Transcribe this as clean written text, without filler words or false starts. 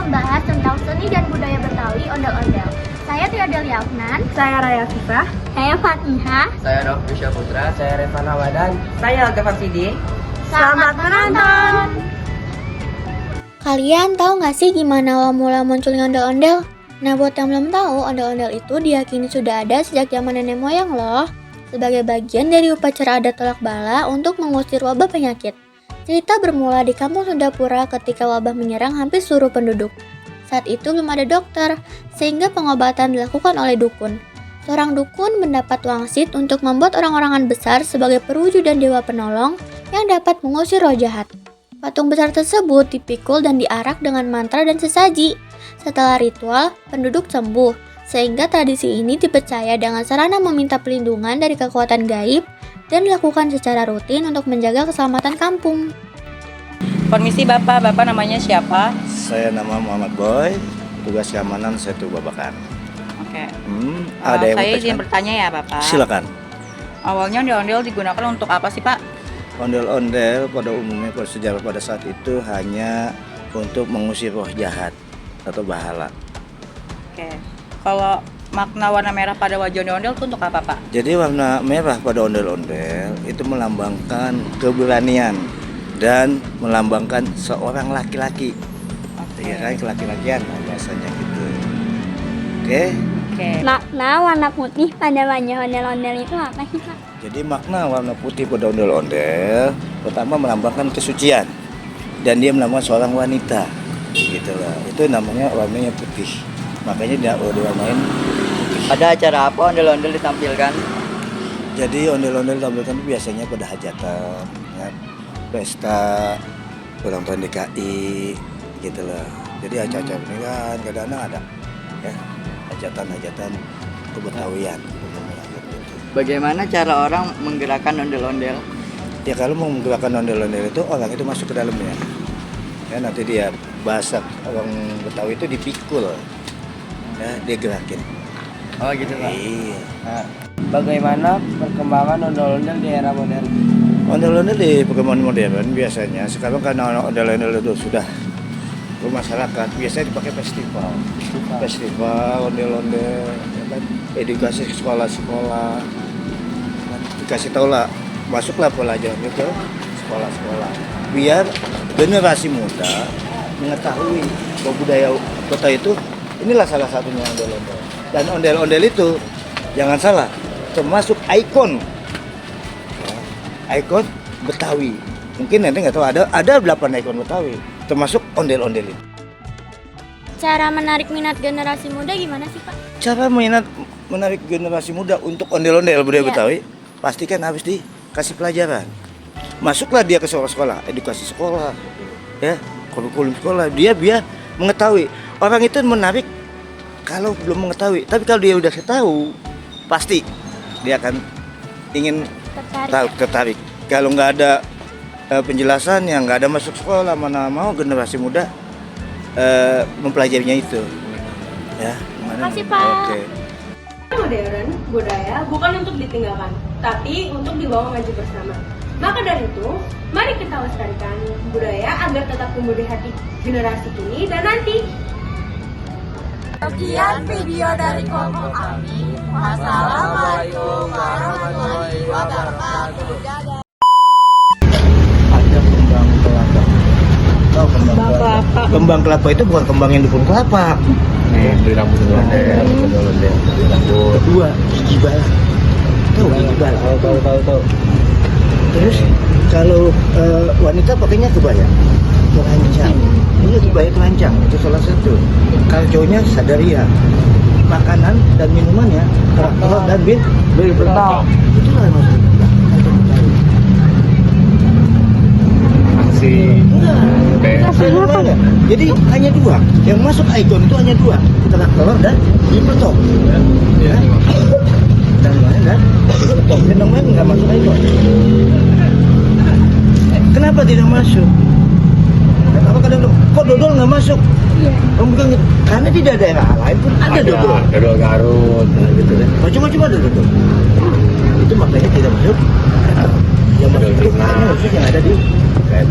membahas tentang seni dan budaya Betawi ondel-ondel. Saya Tia Deliafnan. Saya Raya Fifah. Saya Fatmiha. Saya Raffi Putra. Saya Revana Wadan. Saya Alga Farsidi. Selamat menonton! Kalian tahu nggak sih gimana awal mula munculnya ondel-ondel? Nah, buat yang belum tahu, ondel-ondel itu diyakini sudah ada sejak zaman nenek moyang loh. Sebagai bagian dari upacara adat tolak bala untuk mengusir wabah penyakit. Cerita bermula di kampung Sundapura ketika wabah menyerang hampir seluruh penduduk. Saat itu belum ada dokter, sehingga pengobatan dilakukan oleh dukun. Seorang dukun mendapat wangsit untuk membuat orang-orangan besar sebagai perwujudan dewa penolong yang dapat mengusir roh jahat. Patung besar tersebut dipikul dan diarak dengan mantra dan sesaji. Setelah ritual, penduduk sembuh, sehingga tradisi ini dipercaya dengan sarana meminta perlindungan dari kekuatan gaib dan dilakukan secara rutin untuk menjaga keselamatan kampung. Permisi Bapak namanya siapa? Saya nama Muhammad Boy, tugas keamanan Setu Babakan. Oke. Ada yang saya mau izin tanyakan? bertanya ya Bapak. Silakan. Awalnya ondel-ondel digunakan untuk apa sih Pak? Ondel-ondel pada umumnya pada sejarah pada saat itu hanya untuk mengusir roh jahat atau bahala. Oke. Kalau makna warna merah pada wajah ondel-ondel itu untuk apa Pak? Jadi warna merah pada ondel-ondel itu melambangkan keberanian dan melambangkan seorang laki-laki. Ya kan, laki-lakian biasanya gitu. Oke. Makna warna putih pada wajah ondel-ondel itu apa sih, Pak? Jadi makna warna putih pada ondel-ondel pertama melambangkan kesucian dan dia melambangkan seorang wanita. Gitu lah. Itu namanya warnanya putih. Makanya dia diwarnain putih. Ada acara apa ondel-ondel ditampilkan? Jadi ondel-ondel ditampilkan biasanya pada hajatan, ya, pesta ulang tahun DKI, gitu lah. Jadi acara-acara pernikahan kadang-kadang ada, ya, hajatan-hajatan kebetawian. Gitu. Bagaimana cara orang menggerakkan ondel-ondel? Ya kalau mau menggerakkan ondel-ondel itu orang itu masuk ke dalamnya. Ya nanti dia bahasa orang Betawi itu dipikul. Ya, dia gerakin. Oh gitu Pak. Iya. Nah, bagaimana perkembangan ondel-ondel di era modern? Ondel-ondel di perkembangan modern biasanya sekarang karena ondel-ondel itu sudah bermasyarakat, biasanya dipakai festival. Festival ondel-ondel, ya kan? Edukasi sekolah-sekolah. Dikasih tahu lah, masuklah pelajaran itu sekolah-sekolah. Biar generasi muda mengetahui bahwa budaya kota itu inilah salah satunya ondel-ondel. Dan ondel-ondel itu jangan salah, termasuk ikon. Ikon Betawi. Mungkin nanti nggak tahu ada 8 ikon Betawi, termasuk ondel-ondel itu. Cara menarik minat generasi muda gimana sih, Pak? Cara menarik generasi muda untuk ondel-ondel budaya Iya. Betawi, pastikan harus dikasih pelajaran. Masuklah dia ke sekolah-sekolah, edukasi sekolah, ya, kurikulum sekolah. Dia biar mengetahui. Orang itu menarik kalau belum mengetahui, tapi kalau dia udah tahu, pasti dia akan ingin tertarik. Kalau nggak ada penjelasan yang nggak ada masuk sekolah, mana mau generasi muda mempelajarinya itu. Ya, Terima kasih, Pak. Oke. Modern, budaya bukan untuk ditinggalkan, tapi untuk dibawa maju bersama. Maka dari itu, mari kita lestarikan budaya agar tetap tumbuh di hati generasi kini dan nanti. Sekian video dari kelompok kami. Wassalamualaikum warahmatullahi wabarakatuh. Ada kembang kelapa. Tahu kembang kelapa? Kembang kelapa itu bukan kembang yang di pohon kelapa. Beli rambut ondel-ondel. Kedua, gigi bala. Tahu gigi bala? Tahu. Terus kalau wanita pakainya kebaya, keranjang. Ini kebaya keranjang, itu salah satu. Kalau cowoknya sadaria. Makanan dan minumannya kerak dan bir bentol. Itulah maksudnya. Enggak. Jadi hanya dua. Yang masuk ikon itu hanya dua. Kerak telur dan bir bentol. Ya. Dan lain dan fenomen nggak masuk ikon. Kenapa tidak masuk? Apa kadang kok dodol nggak masuk? Iya. Bukan gitu. Karena di daerah lain pun ada dodol. Dodol Garut. Nah, gitu kan. Macam-macam ada dodol. Itu makanya tidak masuk. Yang masuk itu hanya yang ada di kayak